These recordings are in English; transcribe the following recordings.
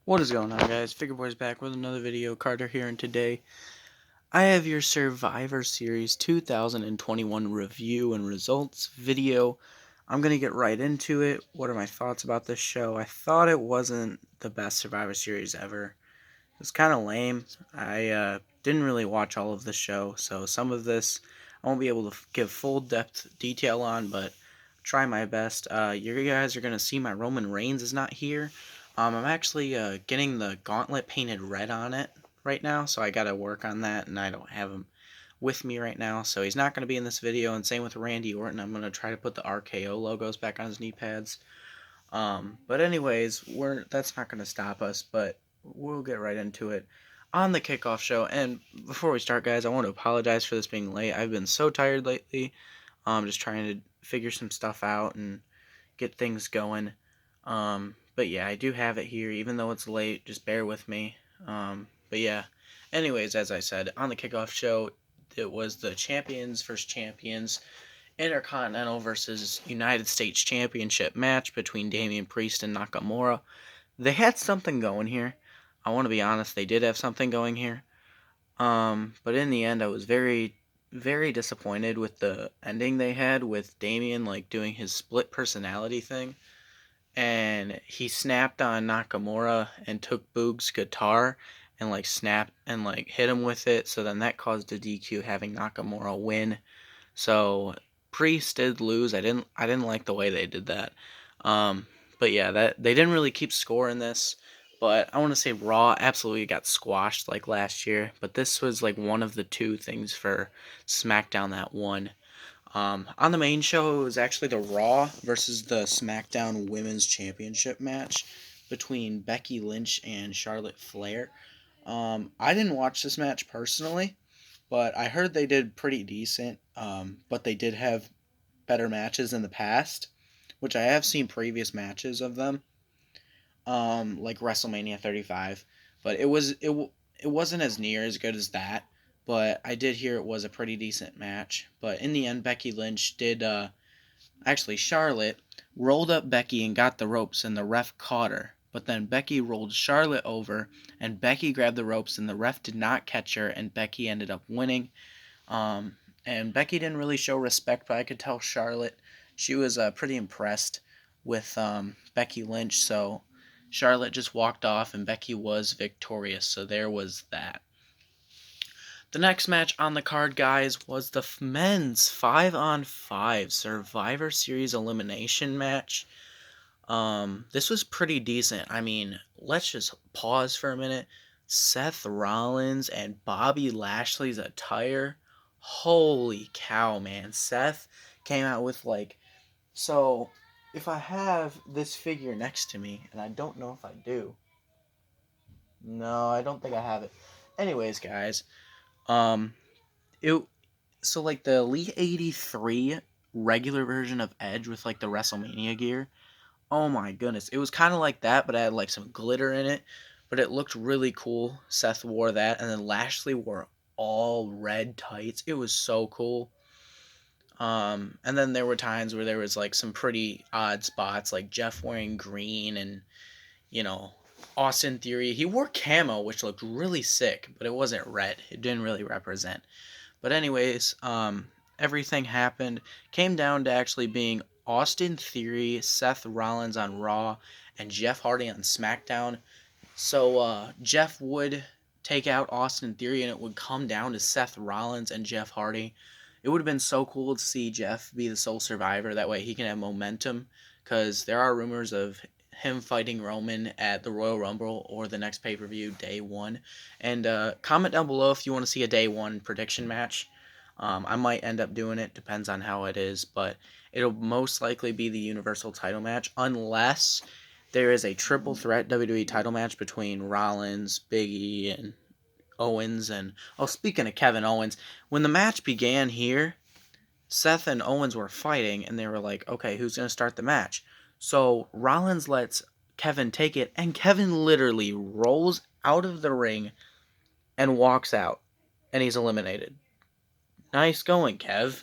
What is going on, guys? Figure Boy's back with another video. Carter here, and today I have your Survivor Series 2021 review and results video. I'm going to get right into it. What are my thoughts about this show? I thought it wasn't the best Survivor Series ever. It was kind of lame. I didn't really watch all of the show, so some of this I won't be able to give full depth detail on, but try my best. You guys are going to see my Roman Reigns is not here. I'm actually getting the gauntlet painted red on it right now, so I got to work on that, and I don't have him with me right now, so he's not going to be in this video, and same with Randy Orton. I'm going to try to put the RKO logos back on his knee pads. But anyways, that's not going to stop us, but we'll get right into it on the kickoff show. And before we start, guys, I want to apologize for this being late. I've been so tired lately. Just trying to figure some stuff out and get things going. But yeah, I do have it here, even though it's late. Just bear with me. But yeah, anyways, as I said, on the kickoff show, it was the champions versus champions Intercontinental versus United States Championship match between Damian Priest and Nakamura. They had something going here. I want to be honest, they did have something going here. But in the end, I was very, very disappointed with the ending they had with Damian like doing his split personality thing, and he snapped on Nakamura and took Boog's guitar and like snapped and like hit him with it. So then that caused a DQ, having Nakamura win. So Priest did lose. I didn't like the way they did that. But yeah, that they didn't really keep score in this. But I want to say Raw absolutely got squashed like last year. But this was like one of the two things for SmackDown that won. On the main show, it was actually the Raw versus the SmackDown Women's Championship match between Becky Lynch and Charlotte Flair. I didn't watch this match personally, but I heard they did pretty decent. But they did have better matches in the past, which I have seen previous matches of them, like WrestleMania 35. But it wasn't as near as good as that. But I did hear it was a pretty decent match. But in the end, Becky Lynch did. Actually, Charlotte rolled up Becky and got the ropes, and the ref caught her. But then Becky rolled Charlotte over, and Becky grabbed the ropes, and the ref did not catch her, and Becky ended up winning. And Becky didn't really show respect, but I could tell Charlotte, she was pretty impressed with Becky Lynch, so Charlotte just walked off, and Becky was victorious, so there was that. The next match on the card, guys, was the men's 5-on-5 Survivor Series elimination match. This was pretty decent. I mean, let's just pause for a minute. Seth Rollins and Bobby Lashley's attire. Holy cow, man. Seth came out with like... So, if I have this figure next to me, and I don't know if I do. No, I don't think I have it. Anyways, guys. Um, it... So, like, the Elite 83 regular version of Edge with, like, the WrestleMania gear. Oh my goodness. It was kind of like that, but it had like some glitter in it. But it looked really cool. Seth wore that, and then Lashley wore all red tights. It was so cool. And then there were times where there was like some pretty odd spots, like Jeff wearing green, and you know, Austin Theory. He wore camo, which looked really sick, but it wasn't red. It didn't really represent. But anyways, everything happened. Came down to actually being Austin Theory, Seth Rollins on Raw, and Jeff Hardy on SmackDown. So Jeff would take out Austin Theory, and it would come down to Seth Rollins and Jeff Hardy. It would have been so cool to see Jeff be the sole survivor. That way he can have momentum, because there are rumors of him fighting Roman at the Royal Rumble or the next pay-per-view, Day 1. And comment down below if you want to see a Day 1 prediction match. I might end up doing it, depends on how it is, but it'll most likely be the Universal title match, unless there is a triple threat WWE title match between Rollins, Big E, and Owens. And speaking of Kevin Owens, when the match began here, Seth and Owens were fighting, and they were like, okay, who's going to start the match? So Rollins lets Kevin take it, and Kevin literally rolls out of the ring and walks out, and he's eliminated. Nice going, Kev.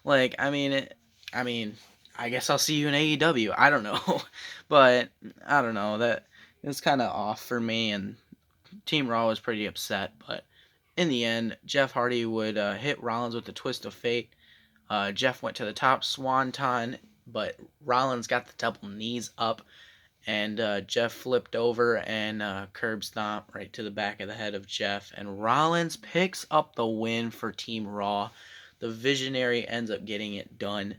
Like, I guess I'll see you in AEW. I don't know. But I don't know that It was kind of off for me, and Team Raw was pretty upset. But in the end, Jeff Hardy would hit Rollins with the twist of fate. Jeff went to the top swanton, but Rollins got the double knees up, and Jeff flipped over and curb stomp right to the back of the head of Jeff. And Rollins picks up the win for Team Raw. The Visionary ends up getting it done,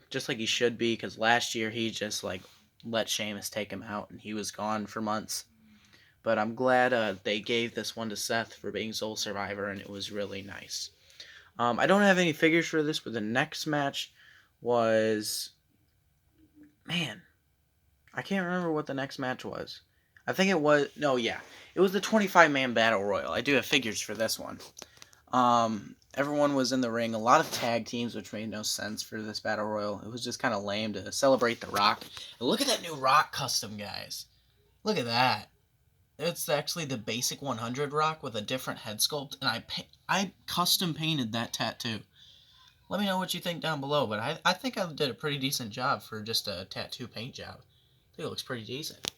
just like he should be, because last year he just like let Sheamus take him out, and he was gone for months. But I'm glad they gave this one to Seth for being sole survivor, and it was really nice. I don't have any figures for this, but the next match was, man, I can't remember what the next match was. I think it was, no, yeah, it was the 25-man battle royal. I do have figures for this one. Everyone was in the ring. A lot of tag teams, which made no sense for this battle royal. It was just kind of lame to celebrate The Rock. And look at that new Rock custom, guys. Look at that. It's actually the basic 100 Rock with a different head sculpt, and I custom painted that tattoo. Let me know what you think down below, but I think I did a pretty decent job for just a tattoo paint job. I think it looks pretty decent.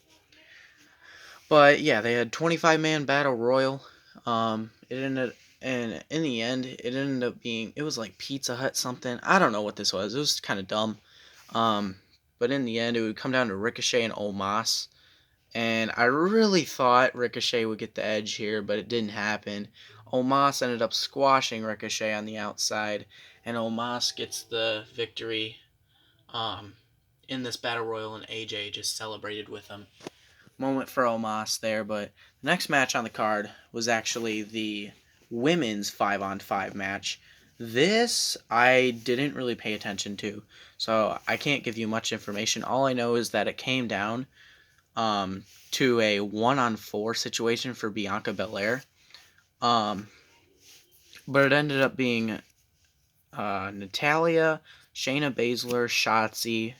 But yeah, they had 25-man battle royal. It ended, and in the end, it ended up being, it was like Pizza Hut something. I don't know what this was. It was kind of dumb. But in the end, it would come down to Ricochet and Omos. And I really thought Ricochet would get the edge here, but it didn't happen. Omos ended up squashing Ricochet on the outside, and Omos gets the victory in this battle royal, and AJ just celebrated with him. Moment for Omos there, but the next match on the card was actually the women's 5-on-5 match. This I didn't really pay attention to, so I can't give you much information. All I know is that it came down to a 1-on-4 situation for Bianca Belair. But it ended up being Natalya, Shayna Baszler, Shotzi,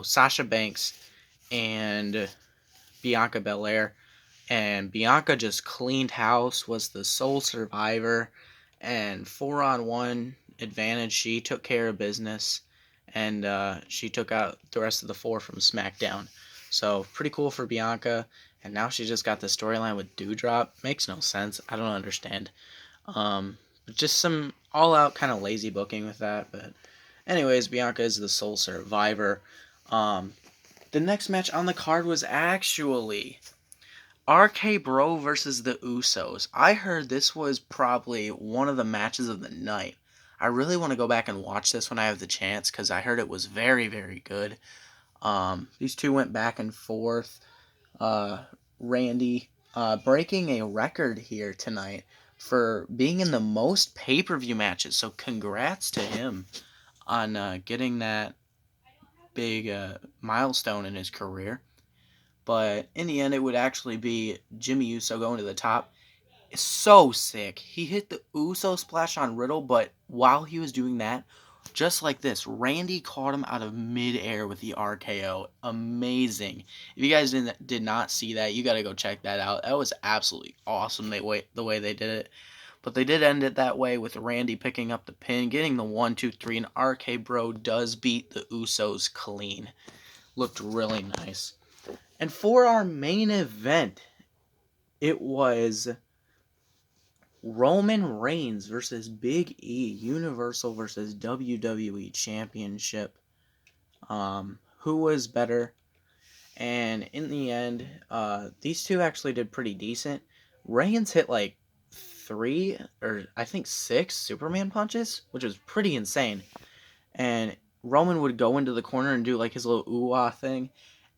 Sasha Banks, and Bianca Belair. And Bianca just cleaned house, was the sole survivor, and 4-on-1 advantage. She took care of business, and she took out the rest of the 4 from SmackDown. So pretty cool for Bianca, and now she just got the storyline with Doudrop. Makes no sense. I don't understand. Just some all-out kind of lazy booking with that. But anyways, Bianca is the sole survivor. The next match on the card was actually RK Bro versus the Usos. I heard this was probably one of the matches of the night. I really want to go back and watch this when I have the chance, because I heard it was very, very good. These two went back and forth. Randy breaking a record here tonight for being in the most pay-per-view matches. So congrats to him on getting that big milestone in his career. But in the end, it would actually be Jimmy Uso going to the top. It's so sick. He hit the Uso splash on Riddle, but while he was doing that, just like this, Randy caught him out of midair with the RKO. Amazing. If you guys did not see that, you got to go check that out. That was absolutely awesome the way they did it. But they did end it that way with Randy picking up the pin, getting the 1, 2, 3, and RK Bro does beat the Usos clean. Looked really nice. And for our main event, it was Roman Reigns versus Big E, Universal versus WWE Championship. Who was better? And in the end, these two actually did pretty decent. Reigns hit like 3 or I think 6 Superman punches, which was pretty insane. And Roman would go into the corner and do like his little ooh-ah thing,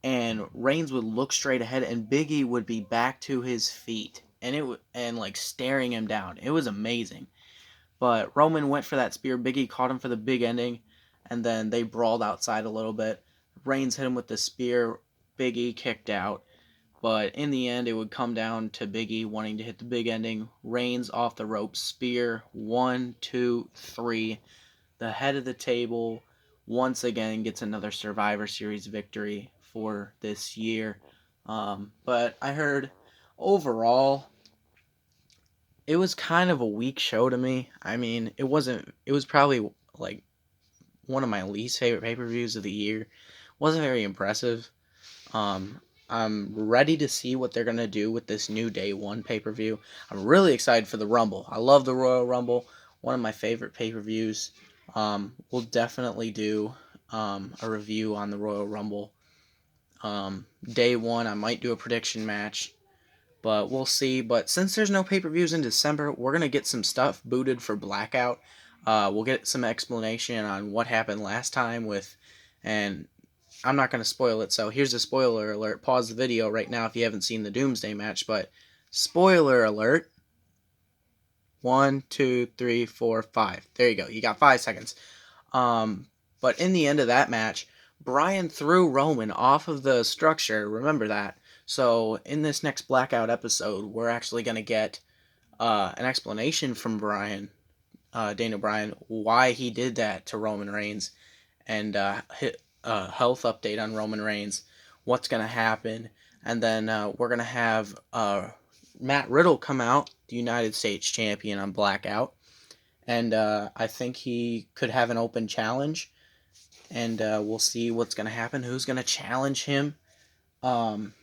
and Reigns would look straight ahead, and Big E would be back to his feet, and like staring him down. It was amazing. But Roman went for that spear. Big E caught him for the big ending, and then they brawled outside a little bit. Reigns hit him with the spear. Big E kicked out. But in the end, it would come down to Big E wanting to hit the big ending. Reigns off the rope spear. 1, 2, 3. The head of the table once again gets another Survivor Series victory for this year. But I heard overall it was kind of a weak show to me. I mean, it was probably like one of my least favorite pay-per-views of the year. Wasn't very impressive. I'm ready to see what they're going to do with this new Day 1 pay-per-view. I'm really excited for the Rumble. I love the Royal Rumble, one of my favorite pay-per-views. We'll definitely do a review on the Royal Rumble. Day 1, I might do a prediction match, but we'll see. But since there's no pay-per-views in December, we're going to get some stuff booted for Blackout. We'll get some explanation on what happened last time and I'm not going to spoil it, so here's a spoiler alert. Pause the video right now if you haven't seen the Doomsday match, but spoiler alert. 1, 2, 3, 4, 5. There you go. You got 5 seconds. But in the end of that match, Bryan threw Roman off of the structure. Remember that. So in this next Blackout episode, we're actually going to get an explanation from Daniel Bryan, why he did that to Roman Reigns, and health update on Roman Reigns, what's going to happen, and then we're going to have Matt Riddle come out, the United States champion, on Blackout, and I think he could have an open challenge, and we'll see what's going to happen, who's going to challenge him, and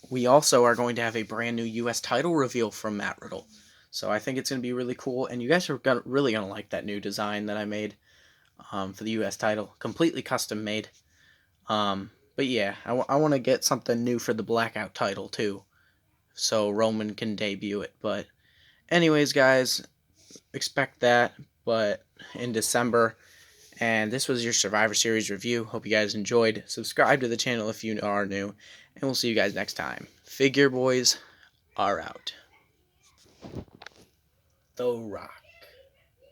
we also are going to have a brand new U.S. title reveal from Matt Riddle. So I think it's going to be really cool, and you guys are really going to like that new design that I made for the U.S. title. Completely custom made. But yeah, I want to get something new for the Blackout title too, so Roman can debut it. But anyways, guys, expect that, but in December. And this was your Survivor Series review. Hope you guys enjoyed. Subscribe to the channel if you are new, and we'll see you guys next time. Figure Boys are out. The Rock.